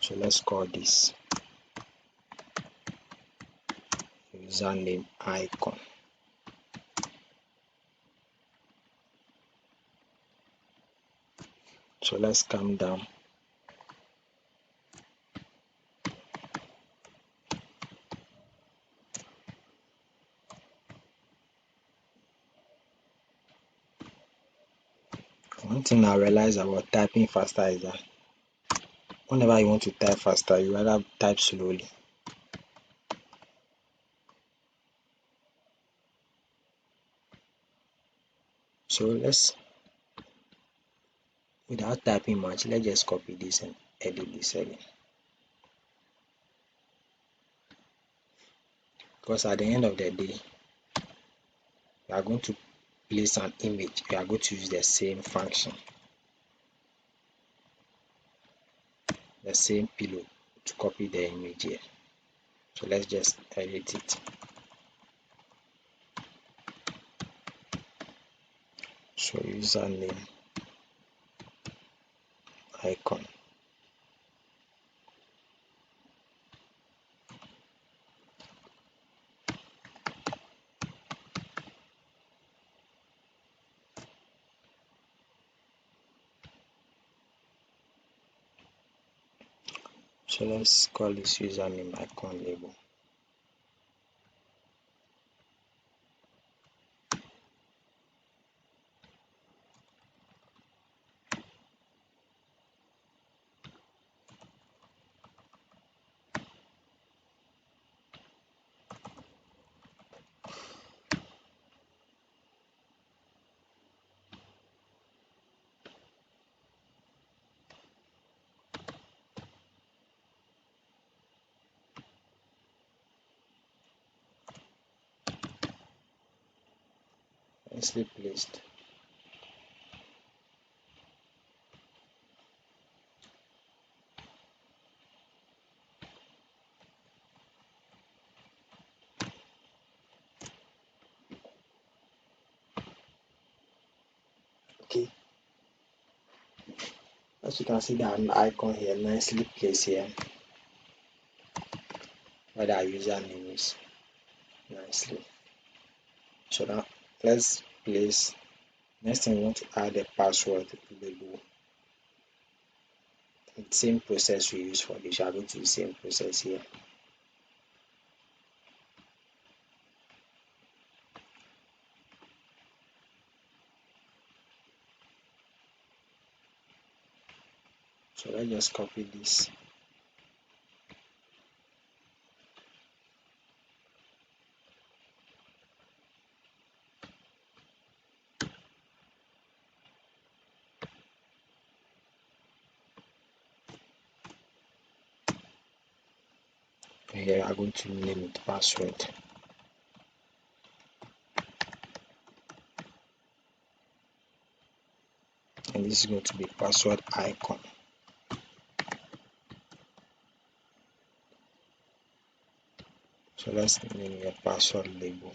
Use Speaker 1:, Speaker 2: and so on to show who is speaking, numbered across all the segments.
Speaker 1: So let's call this username icon. So let's come down. One thing I realized about typing faster is that whenever you want to type faster, you rather type slowly. So let's, without typing much, let's just copy this and edit this again. Because at the end of the day, we are going to place an image. We are going to use the same function, the same pillow to copy the image here. So let's just edit it. So username icon. So let's call this username icon label. Nicely placed. Okay, as you can see, that an icon here nicely placed here, where that username is nicely. So now let's place. Next thing, we want to add a password label. The same process we use for this. We are going to use the same process here. So let's just copy this. Here we are going to name it password. And this is going to be password icon. So let's name a password label.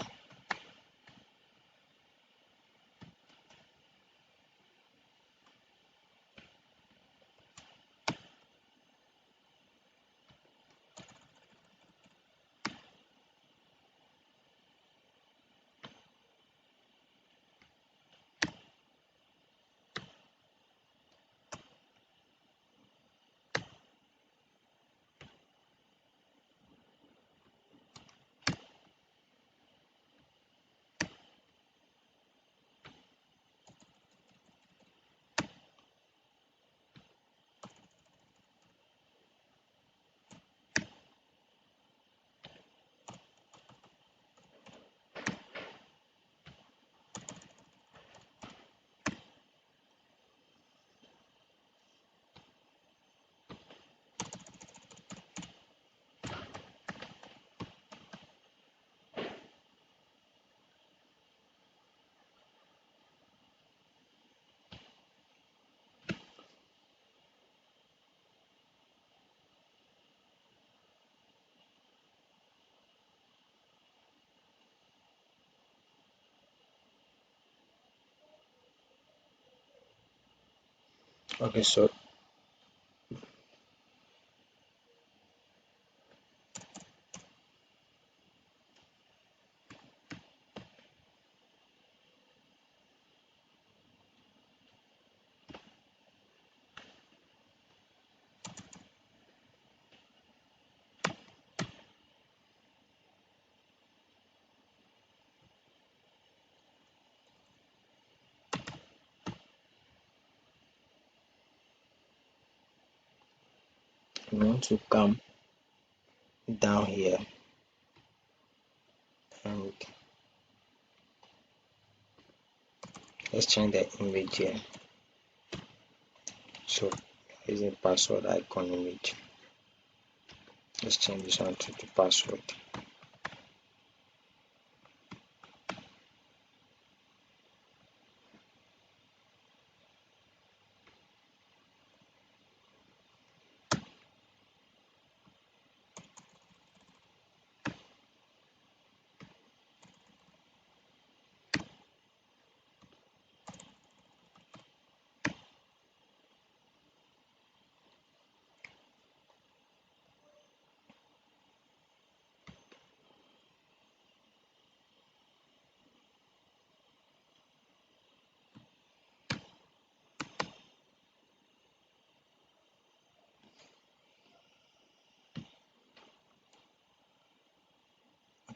Speaker 1: Okay, so we want to come down here and let's change the image here. So using password icon image, let's change this one to password.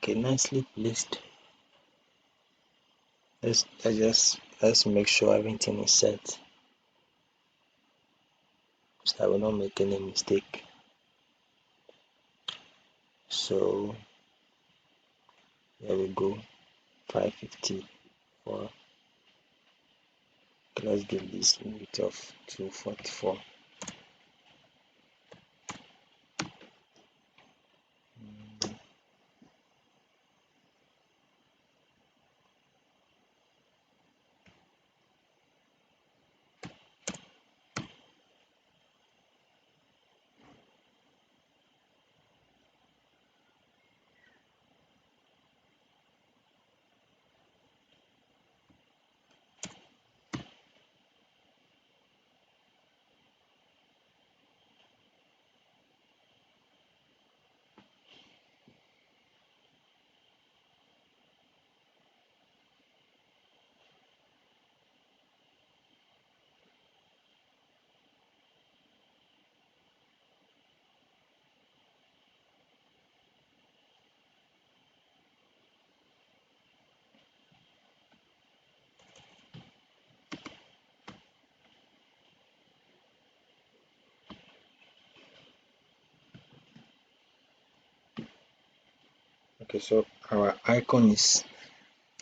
Speaker 1: Okay, nicely placed. Let's make sure everything is set so that we don't make any mistake. So here we go, 554. Okay, let's give this width of 244. Okay, so our icon is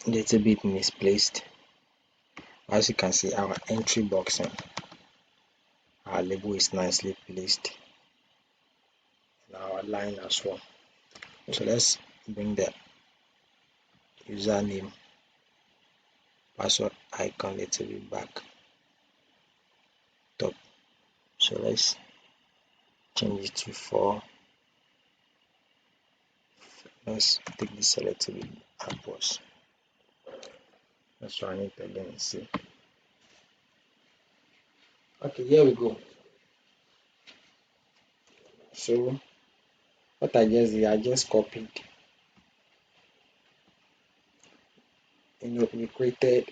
Speaker 1: a little bit misplaced. As you can see, our entry box and our label is nicely placed, and our line as well. So let's bring the username password icon a little bit back top. So let's change it to 4. Let's take this a little bit upwards. Let's run it again and see. Okay, here we go. So what I just did, I just copied. We created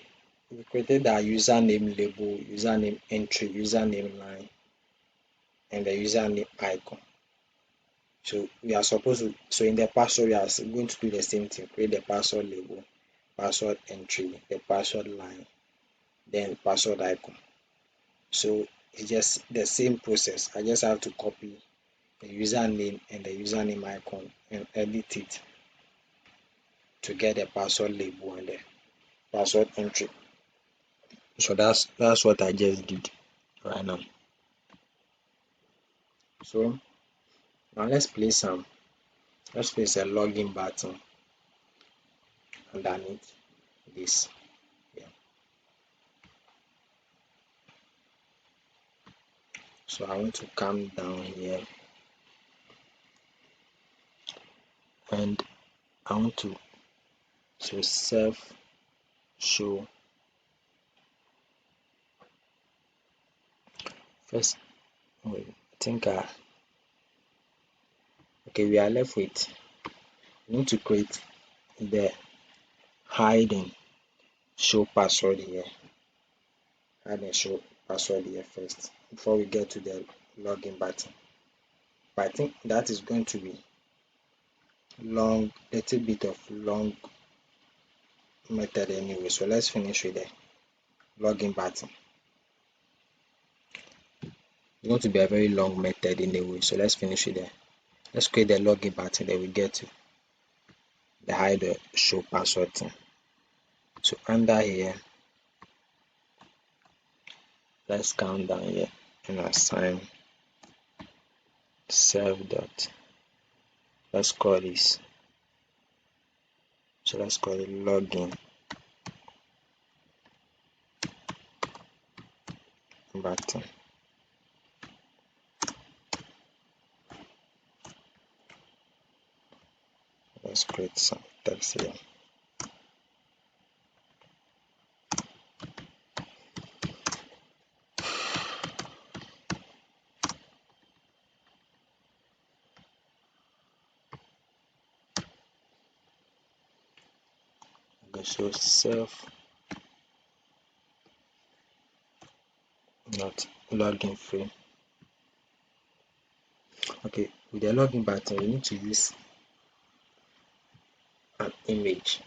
Speaker 1: our username label, username entry, username line, and the username icon. So we are supposed to, so in the password, we are going to do the same thing, create the password label, password entry, the password line, then password icon. So it's just the same process. I just have to copy the username and the username icon and edit it to get the password label and the password entry. So that's what I just did right now. So now let's place a login button underneath this. Yeah. So I want to come down here and I want to self show first. Wait, I think okay, we are left with, we need to create the hide and show password here. Hide and show password here first before we get to the login button. But I think that is going to be long, little bit of long method anyway. So let's finish with the login button. It's going to be a very long method in a way. So let's finish it there. Let's create the login button. Then we get to the hide the show password thing. So under here, let's count down here and assign self dot. Let's call this. So let's call it login button. Let's create some text here. Okay, so self not login free. Okay, with the login button, we need to use an image.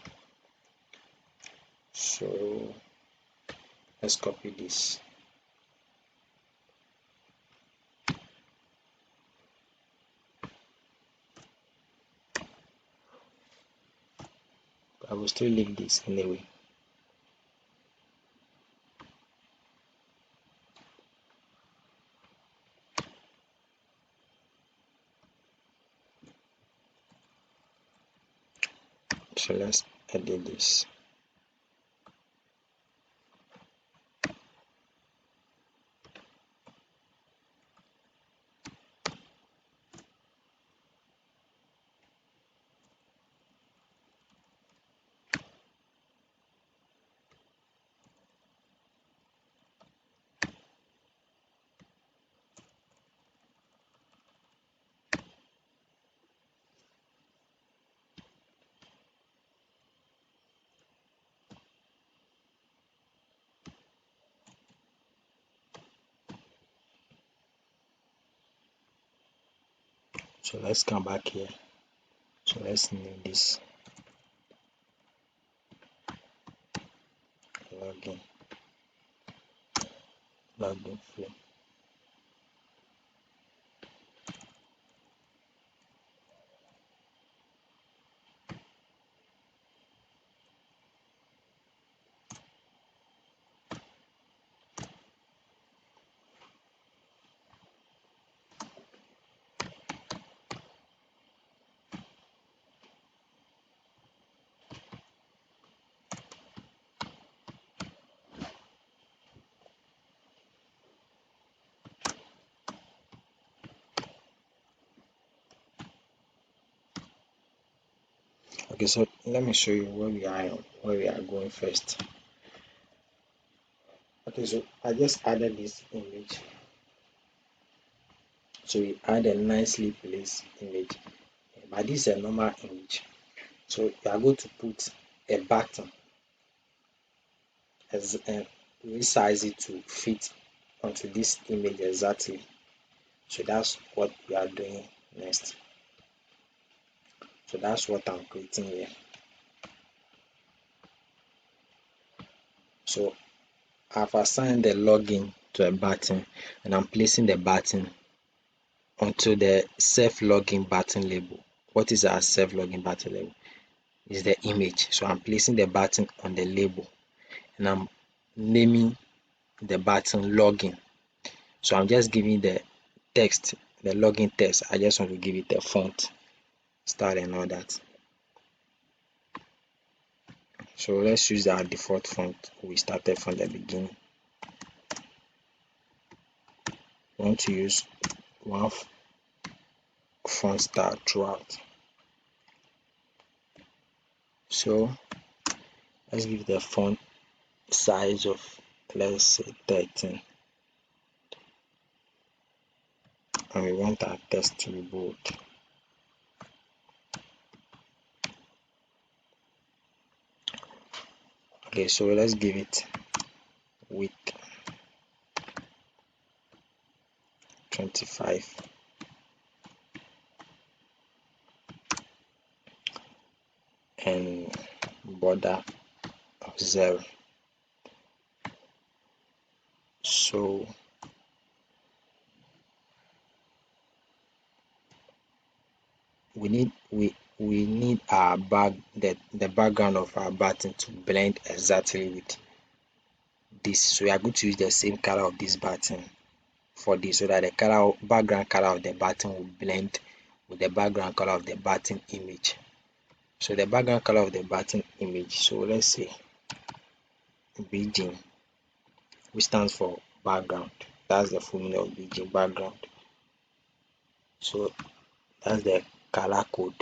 Speaker 1: So let's copy this. I will still leave this anyway. So let's edit this. So let's come back here. So let's name this login flow. Okay, so let me show you where we are going first. Okay, so I just added this image. So we add a nicely placed image, but this is a normal image. So you are going to put a button as resize it to fit onto this image exactly. So that's what we are doing next. So that's what I'm creating here. So I've assigned the login to a button and I'm placing the button onto the self login button label. What is our self login button label? Is the image. So I'm placing the button on the label and I'm naming the button login. So I'm just giving the text, the login text. I just want to give it a font style and all that. So let's use our default font we started from the beginning. We want to use one font style throughout. So let's give the font size of, let's say, 13, and we want our text to be bold. Okay, so let's give it width 25 and border of 0. So we need our the background of our button to blend exactly with this. So we are going to use the same color of this button for this, so that the background color of the button will blend with the background color of the button image. So the background color of the button image, so let's say BG, which stands for background. That's the full meaning of BG, background. So that's the color code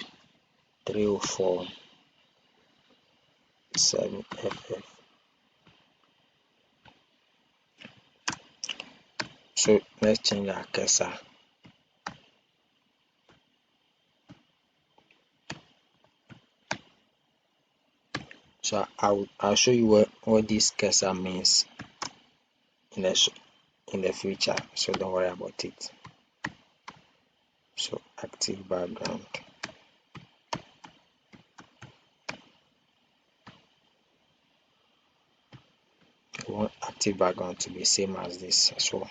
Speaker 1: 3047FF. So let's change our cursor. So I'll show you what this cursor means in the future. So don't worry about it. So active background. We want active background to be same as this as well.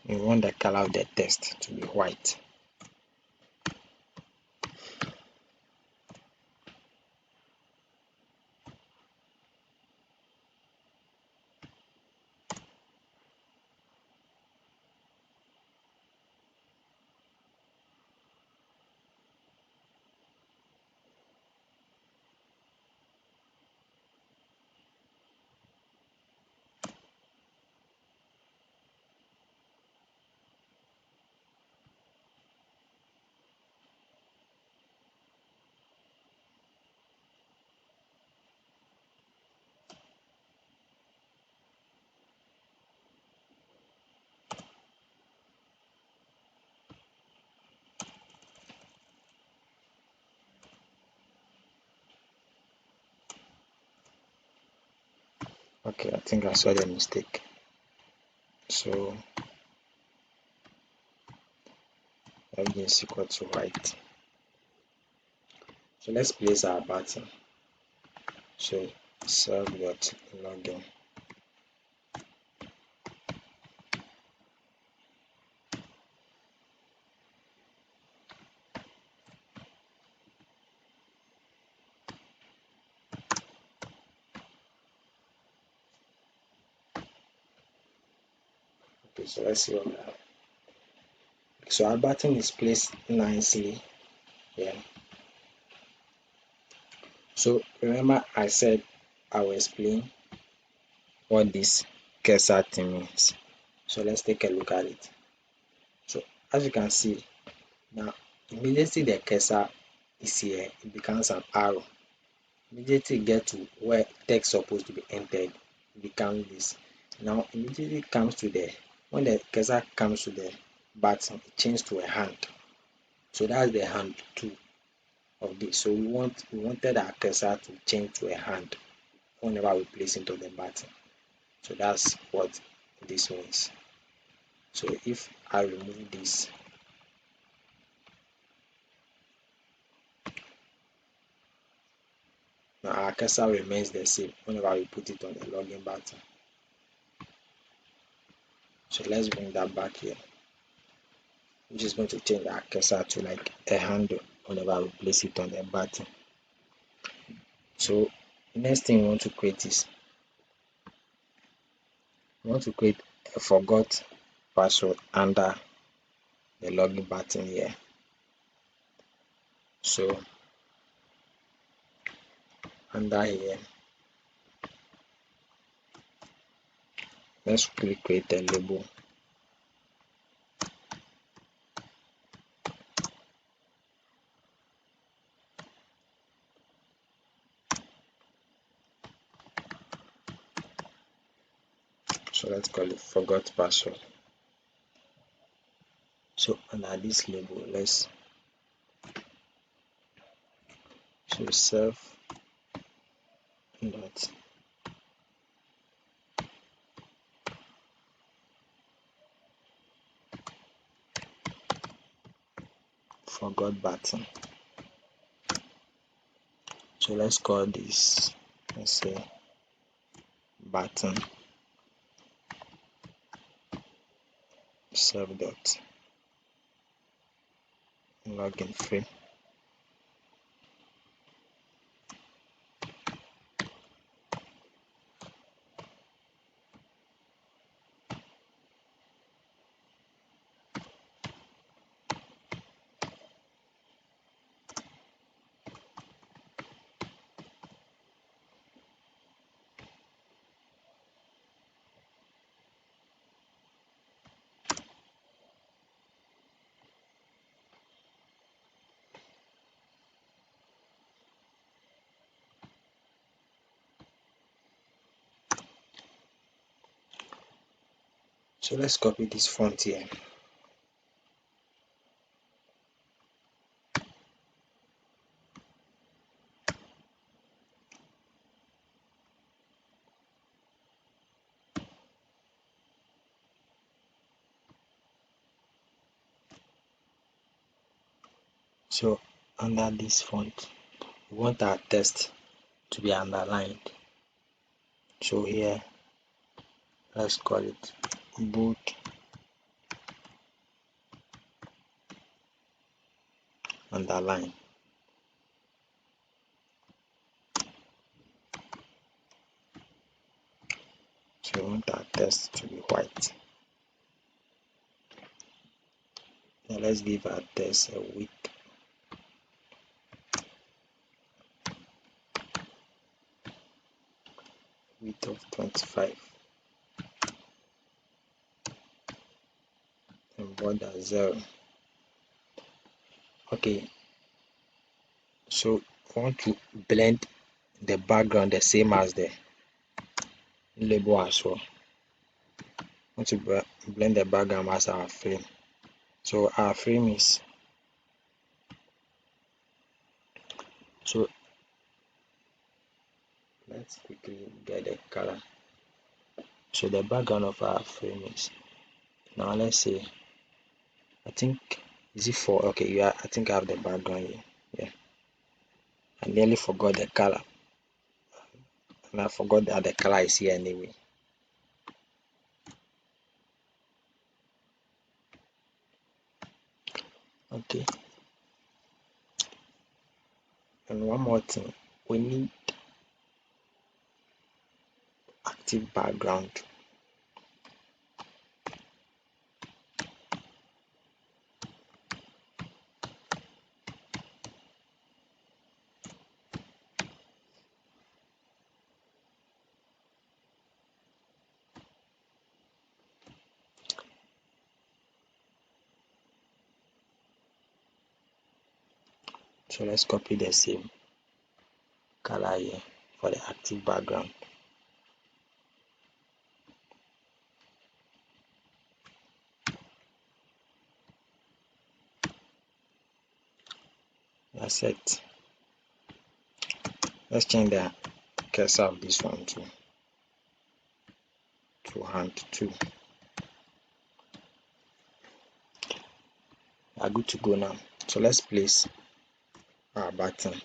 Speaker 1: We want the color of the text to be white. Okay, I think I saw the mistake. So everything is equal to white. So let's place our button. So self.login. Okay, so let's see what we have. So our button is placed nicely here. So remember I said I will explain what this cursor thing means. So let's take a look at it. So as you can see, now immediately the cursor is here, it becomes an arrow. Immediately get to where text supposed to be entered, it becomes this. Now immediately comes to when the cursor comes to the button, it changes to a hand. So that's the hand too of this. So we wanted our cursor to change to a hand whenever we place it on the button. So that's what this means. So if I remove this, now our cursor remains the same whenever we put it on the login button. So let's bring that back here, which is going to change our cursor to like a handle whenever we place it on the button. So the next thing we want to create is a forgot password under the login button here. So under here, let's quickly create a label. So let's call it forgot password. So under this label, let's self dot forgot button. So let's call this, let's say, button serve dot login frame. So let's copy this font here. So under this font, we want our text to be underlined. So here, let's call it bold underline. So we want our text to be white. Now let's give our text a width of 25 and border 0. Okay, so we want to blend the background the same as the label as well. We want to blend the background as our frame. So our frame is, so let's quickly get the color. So the background of our frame is, now let's say, I think, is it 4? Okay, yeah, I think I have the background here. Yeah, I nearly forgot the color, and I forgot that the color is here anyway. Okay, and one more thing, we need active background. So let's copy the same color here for the active background. That's it. Let's change the cursor of this one to hand 2. We are good to go now. So let's place our button.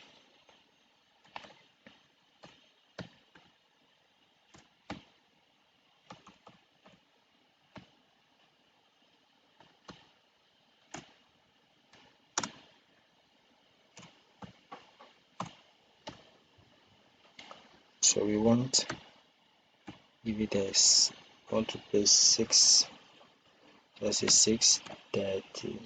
Speaker 1: So we want, give it as, want to place 6, let's say 630.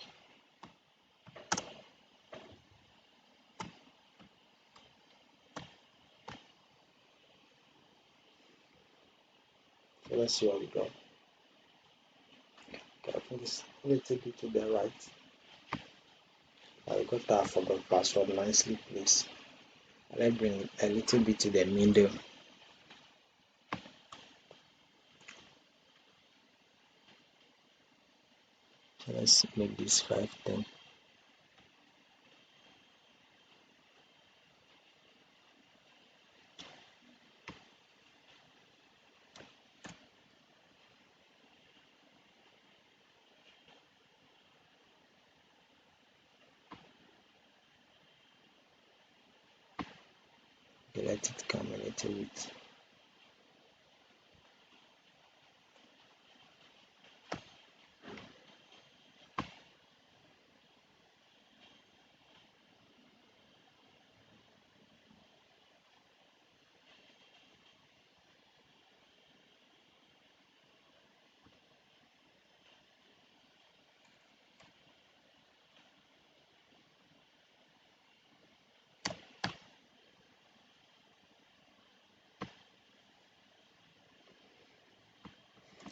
Speaker 1: So let's see what we got. Okay, I think it's a little bit to the right. I got our forgot password nicely placed. Let's bring a little bit to the middle. Let's make this 510. let it come a little bit.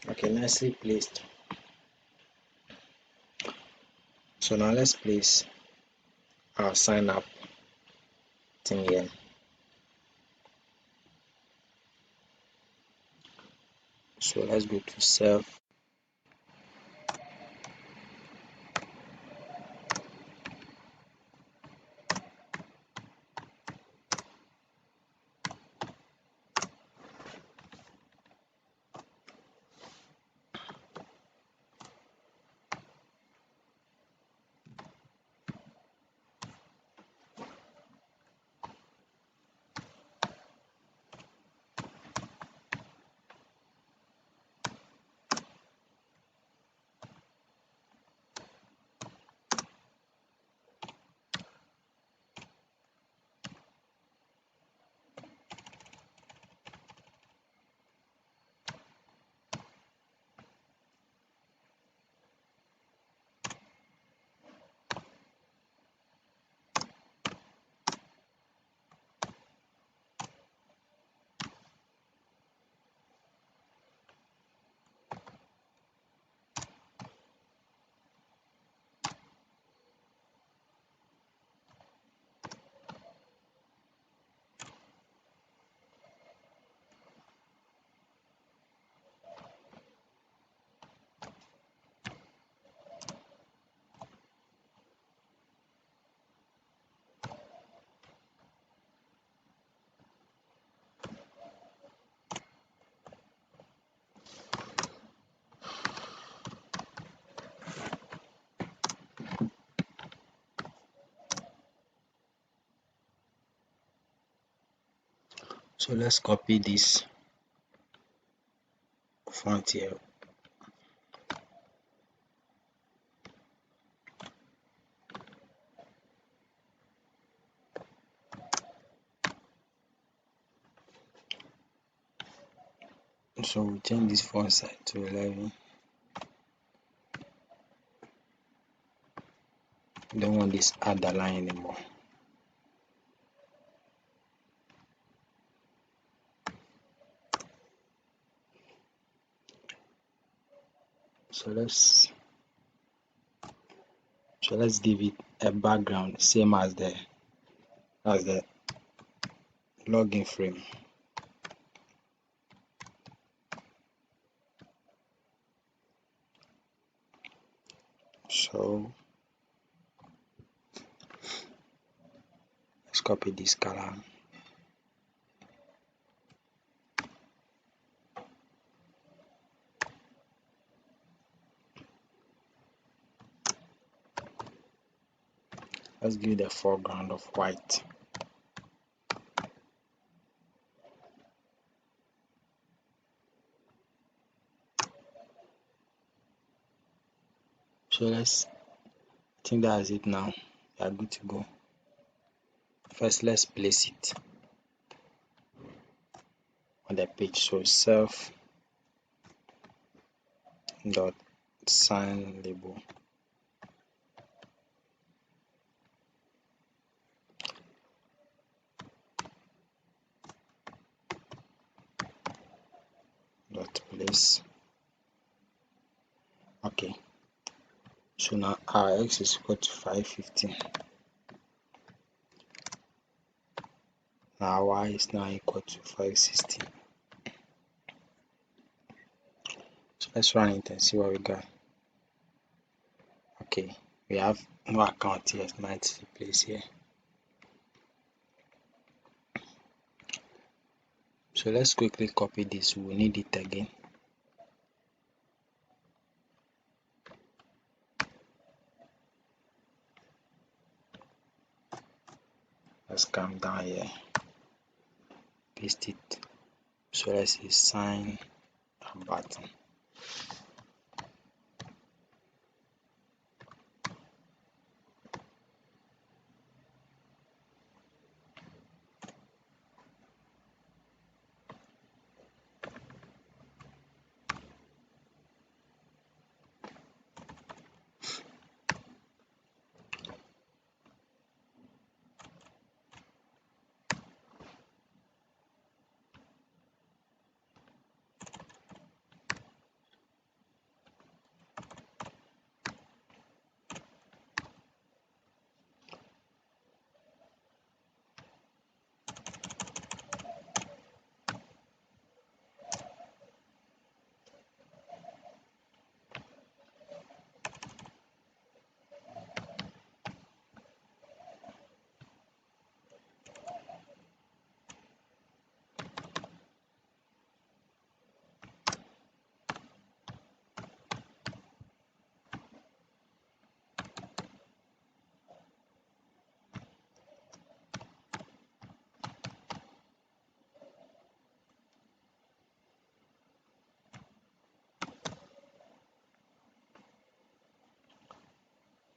Speaker 1: Okay, nicely placed. So now let's place our sign up thing here. So let's go to self. So let's copy this font here. So we change this font size to 11. We don't want this other line anymore. So let's give it a background same as the login frame. So let's copy this color. Let's give it a foreground of white. So I think that's it now. We are good to go. First, let's place it on the page. So self dot sign label. Dot place. Okay. So now our x is equal to 515. Now y is now equal to 560. So let's run it and see what we got. Okay, we have no account here, nicely placed here. So let's quickly copy this. We will need it again. Let's come down here. paste it. So let's say sign a button.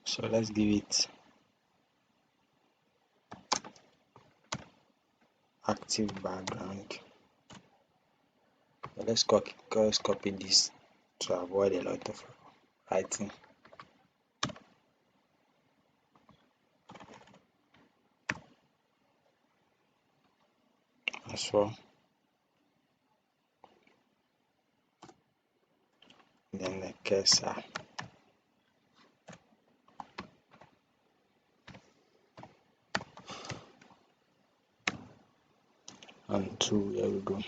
Speaker 1: So let's give it active background. Let's copy this to avoid a lot of writing. As well. Then the cursor. And 2, here we go.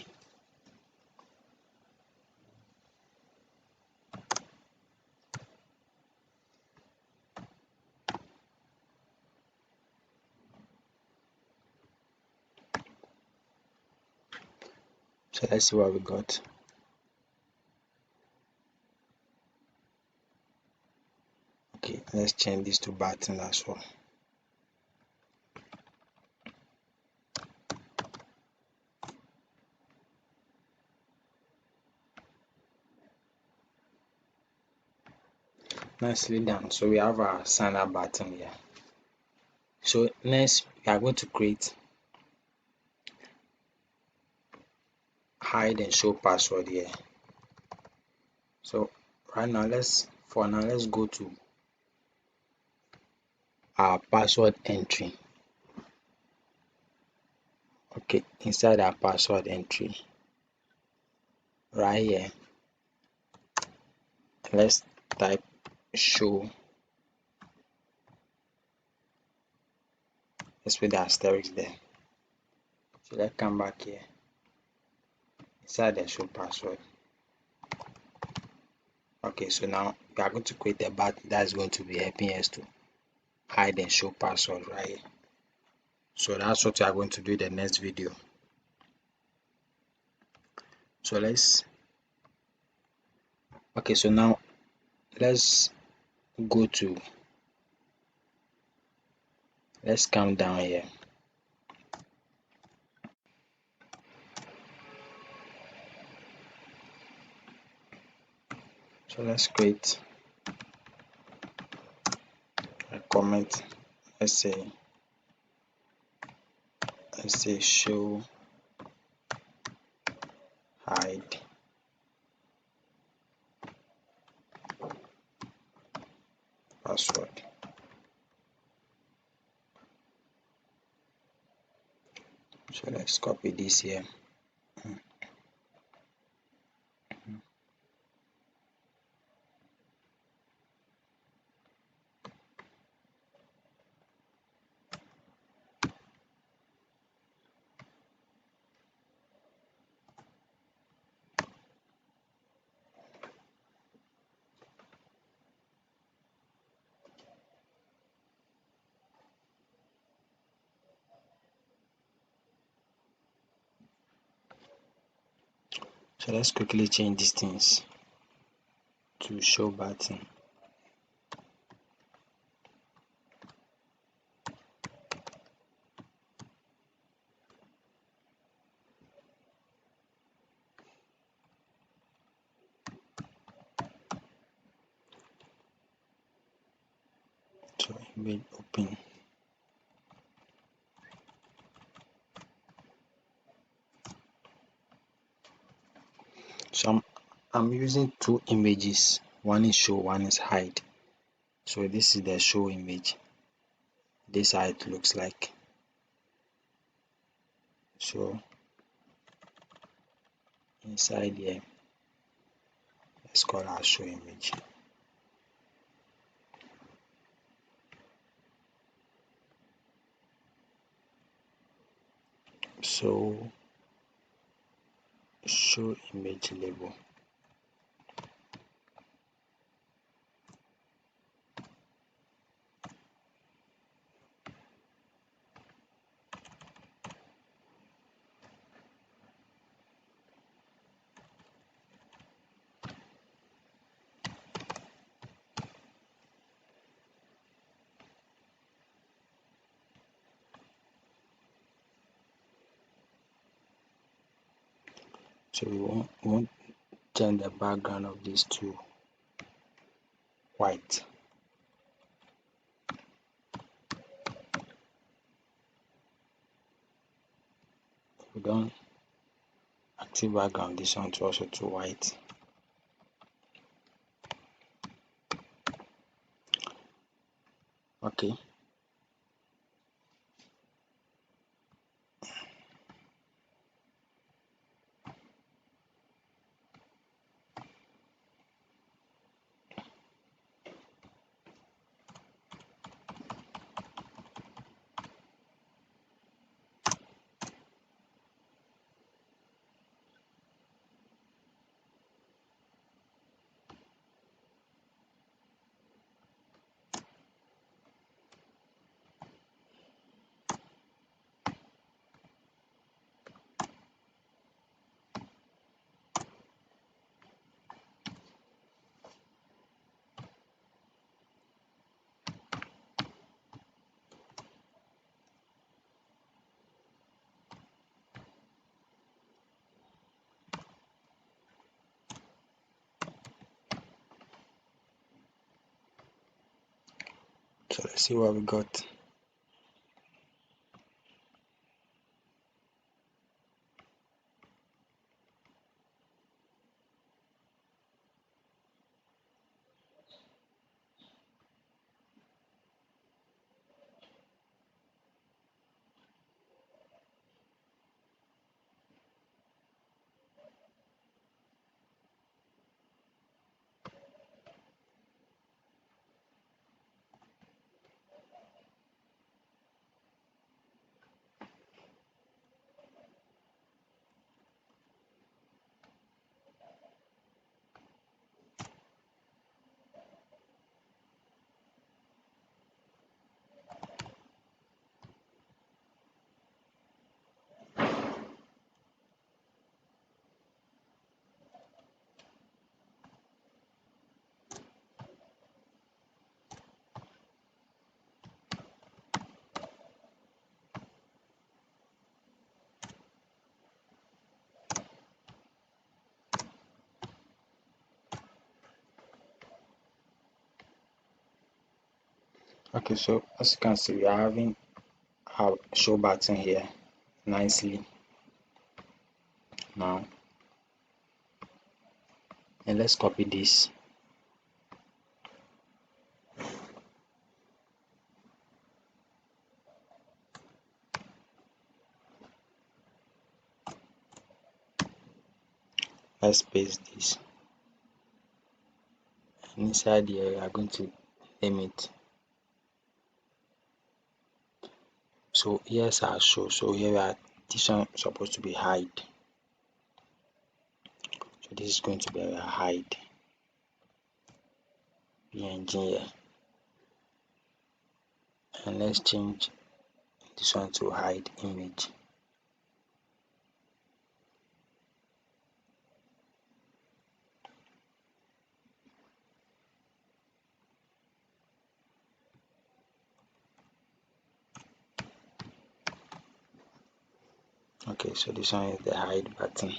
Speaker 1: So let's see what we got. Okay, let's change this to button as well. Nicely done. So we have our sign up button here. So next we are going to create hide and show password here. So right now let's go to our password entry. Okay, inside our password entry, right here, let's type show. Let's put the asterisk there. So let's come back here inside the show password. Okay, so now we are going to create a button that's going to be helping us to hide and show password right here. So that's what we are going to do in the next video. So let's so now let's come down here. So let's create a comment. Let's say show hide password. So let's copy this here. So let's quickly change these things to show button. image open. So I'm using two images. One is show, one is hide. So this is the show image. This is how it looks like. So inside here, let's call our show image. So show image label. So we want change the background of these to white. We don't active background, this one to also to white. Okay. So let's see what we got. Okay, so as you can see, we are having our show button here nicely now. And let's copy this. Let's paste this. And inside here, we are going to name it. So here's our show. So here we are, this one is supposed to be hide. So this is going to be our hide PNG here. And let's change this one to hide image. Okay, so this one is the hide button.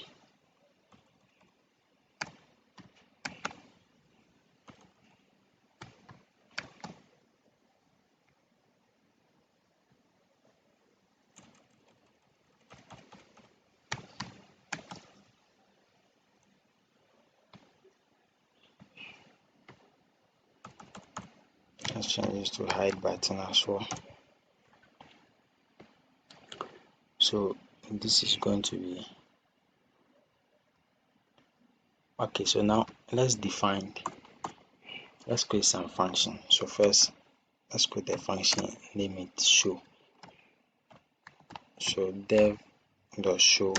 Speaker 1: Let's change this to hide button as well. So this is going to be okay. So now let's create some function. So first let's create a function, name it show. So dev dot show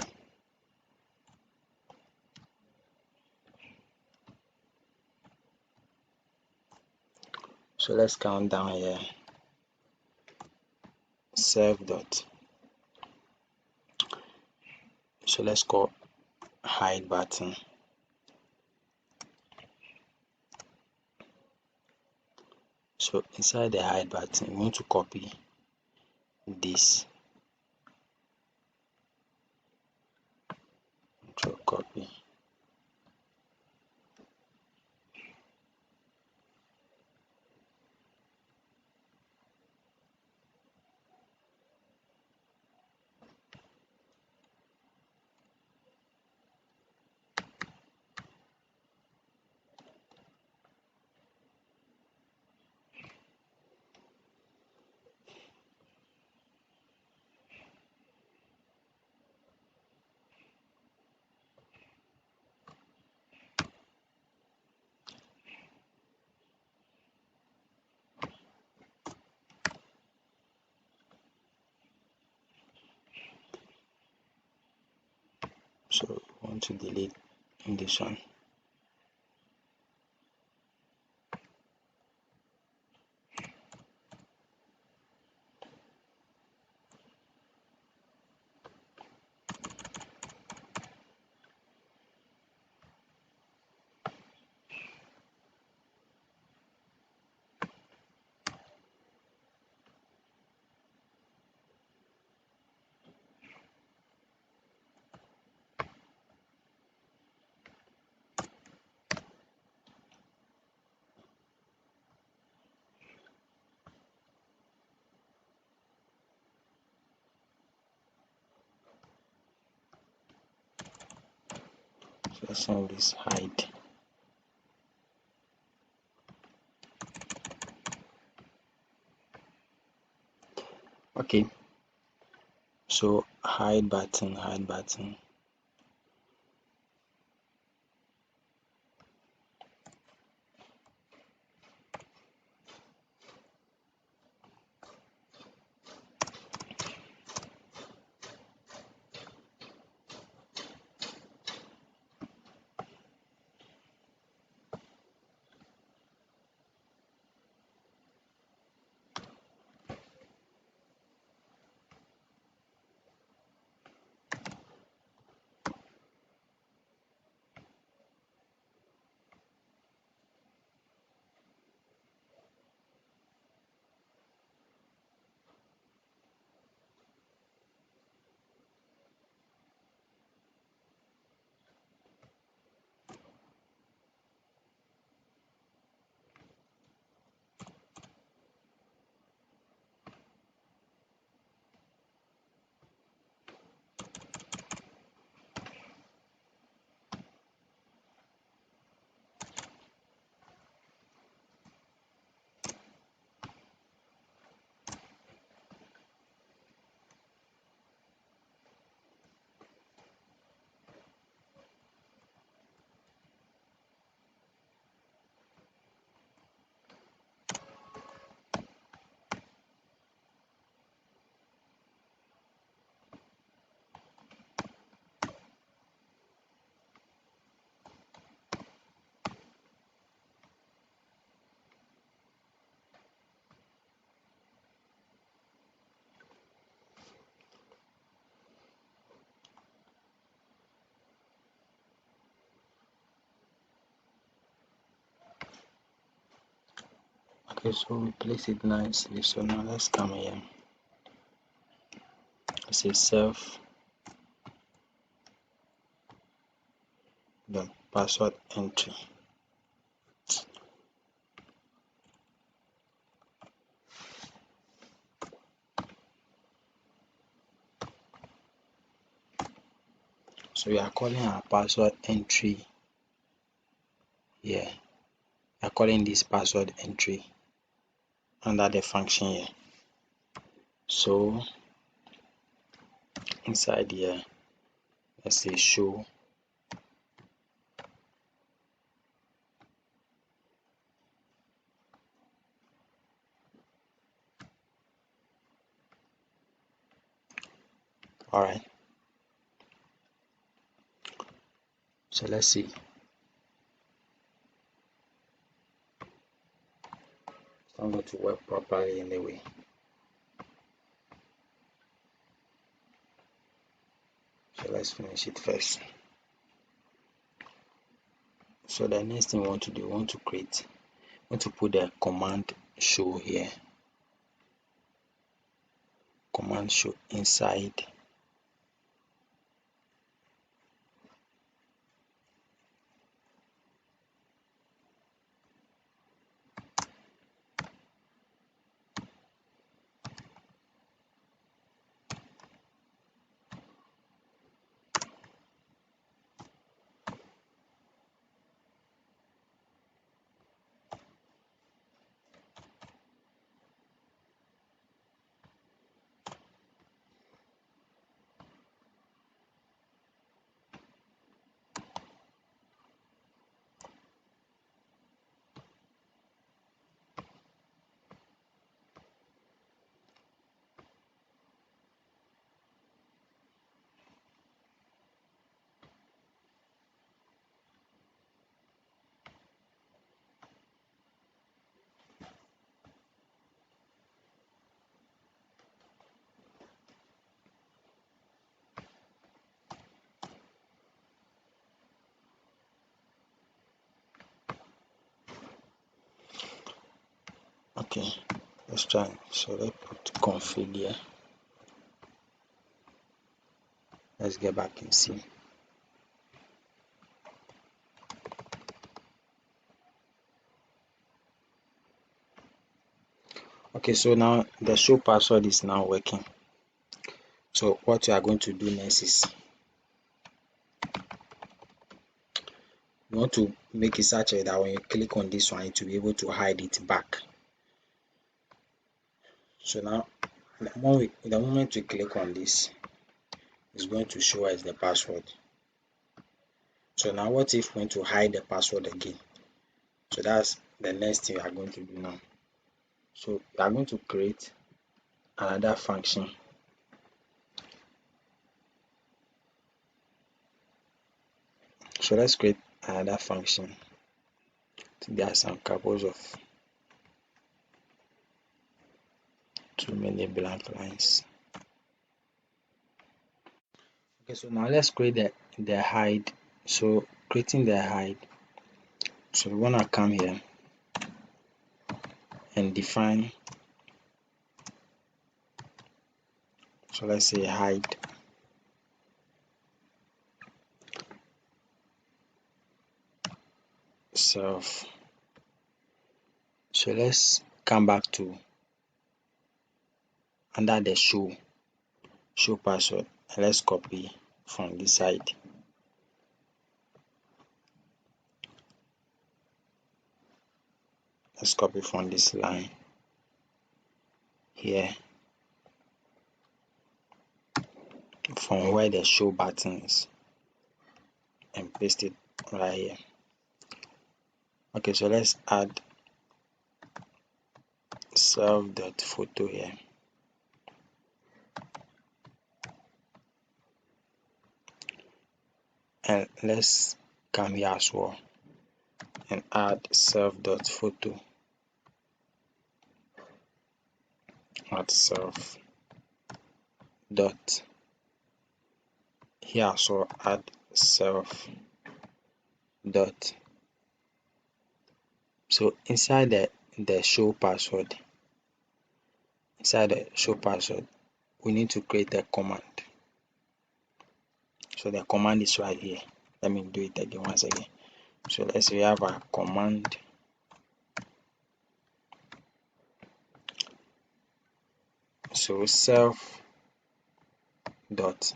Speaker 1: so let's count down here, serve dot, so let's call hide button. So inside the hide button, we want to copy this, control copy. So we want to delete this one. So let's send this hide. Okay, so hide button. Okay, so we place it nicely. So now let's come here. Say self the password entry. So we are calling our password entry here. We are calling this password entry under the function here. So inside here, let's say show alright. So let's see. It's not going to work properly anyway. So let's finish it first. So the next thing we want to do, we want to put the command show here. Command show inside okay, let's try. So let's put config here. Let's get back and see. Okay, so now the show password is now working. So what you are going to do next is you want to make it such that when you click on this one, it will be able to hide it back. So now the moment we click on this, it's going to show us the password. So now what if we want to hide the password again? So that's the next thing we are going to do now. So we are going to create another function. So let's create another function. There are some couples of too many blank lines. Okay, so now let's create the hide. So creating the hide. So we want to come here and define. So let's say hide self. So let's come back to under the show password, and let's copy from this side. Let's copy from this line here, from where the show button is, and paste it right here. Okay, so let's add self.photo here. And let's come here as well and add self.photo. Add self dot here, so add self dot. So inside the show password, we need to create a command. So the command is right here. Let me do it again once again. So let's say we have a command. So self dot,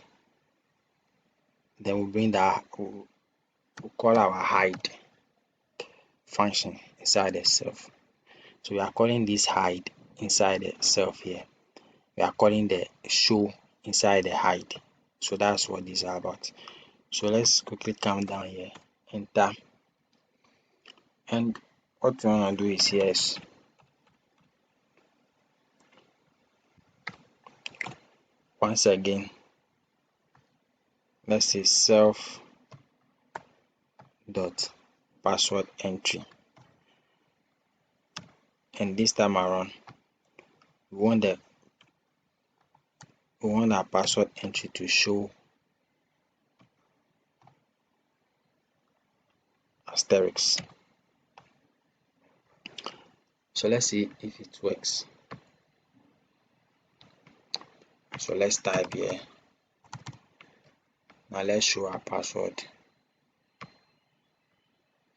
Speaker 1: then we bring that, we'll call our hide function inside the self. So we are calling this hide inside the self here. We are calling the show inside the hide. So that's what these are about. So let's quickly come down here, enter, and what we want to do is here is once again, let's say self dot password entry, and this time around we want our password entry to show asterisk. So let's see if it works. So let's type here. Now let's show our password.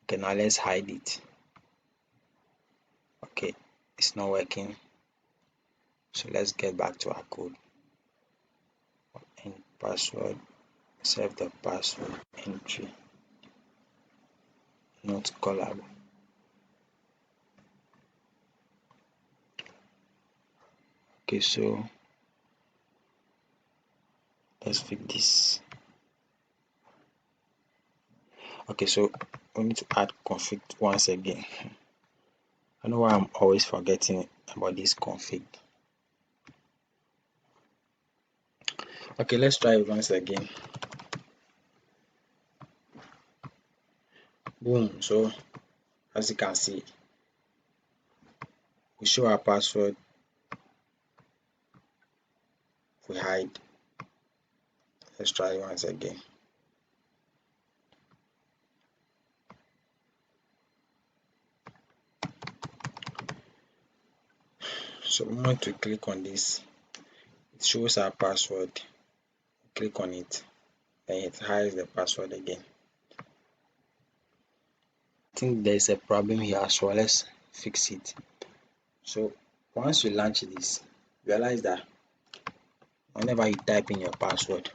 Speaker 1: Okay, now let's hide it. Okay, it's not working. So let's get back to our code. And password, save the password entry, not callable. Okay, so let's fix this. Okay, so we need to add config once again. I know why I'm always forgetting about this config. Okay, let's try it once again. Boom. So as you can see, we show our password, we hide. Let's try it once again. So the moment we click on this, it shows our password. Click on it, then it hides the password again. I think there's a problem here, so let's fix it. So once you launch this, realize that whenever you type in your password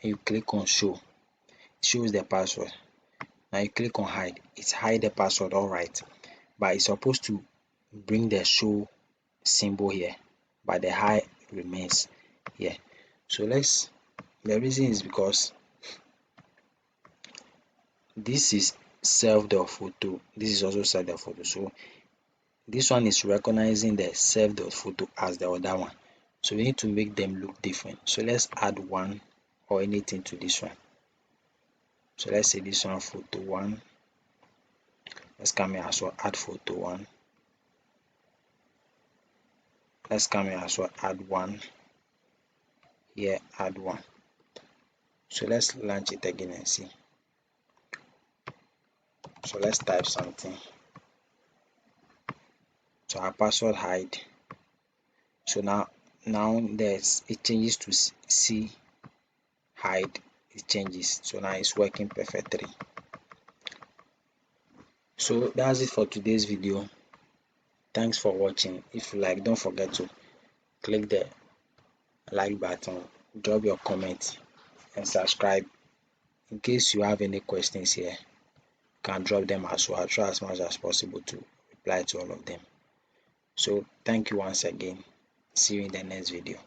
Speaker 1: and you click on show, it shows the password. Now you click on hide, it hides the password, alright, but it's supposed to bring the show symbol here, but the hide remains here. So the reason is because this is self.photo, this is also self.photo. So this one is recognizing the self.photo as the other one. So we need to make them look different. So let's add one or anything to this one. So let's say this one photo 1. Let's come here as well, add photo 1. Let's come here as well, add 1. Here, add 1. So let's launch it again and see. So let's type something. So our password hide. So now there's it changes to C hide. It changes. So now it's working perfectly. So that's it for today's video. Thanks for watching. If you like, don't forget to click the like button, drop your comment and subscribe. In case you have any questions here, you can drop them as well. I'll try as much as possible to reply to all of them. So thank you once again. See you in the next video.